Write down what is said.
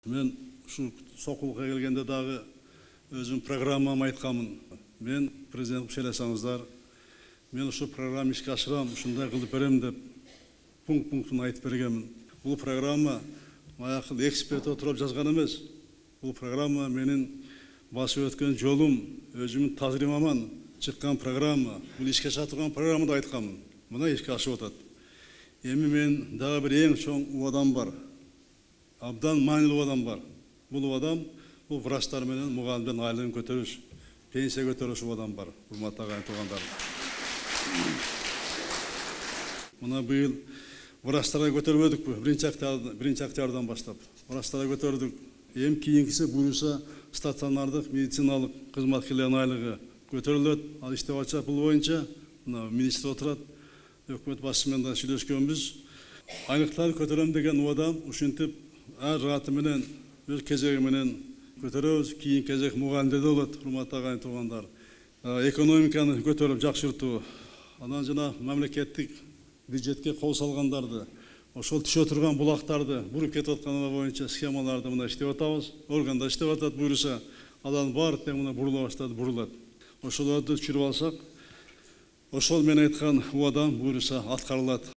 Мен шу соқулға келгенде дағы өзім программам айтқамын. Мен президент шелесаңыздар, мен ұшы программа ішке ашырам, ұшындай қылып берем деп пункт-пунктын айтып бергенмін. Бұл программа аяқыл эксперт отырып жазған емес. Бұл программа менің басып өткен жолым, өзімнің тажрибаман шыққан программа. Бұл ішке шатырған программада айтқанмын. Мұна ішке ашып отады. Емі мен дағы бір ең чоң адам бар. Абдан маңызды адам бар. Бұл адам, бұл врачтар менен мұғалімдердің айлығын көтеріш, пенсия көтеріш адам бар. Құрметті ағайын туғандар. Мұна биыл врачтарға көтеріп өдік бі, бірінші октябрдан бастап. Врачтарға көтердік. Ем кейінгісі бұйырса стационардық медициналық қызметкерлердің айлығы көтеріледі. Ал істеп атса бұл бойынша министр отырады. Өкімет басшысымен да сөйлескенбіз. Айлықтар көтерем деген адам үшінтіп әр раты менен, өз кезегі менен көтереміз. Кейін кезек мұғалімдерде болады, құрметті ағайын туғандар. Экономиканы көтеріп жақсарту, анан жана мемлекеттік бюджетке қол салғандарды, ошол түшө тұрған бұлақтарды бұрып кетіп жатқаны бойынша схемаларды мына іштеп атабыз. Органда іштеп атат бұйырса, адан бар тең мына бұрыла бастады, бұрылады. Ошоларды түшіріп алсақ, ошол мен айтқан адам бұйырса атқарылады.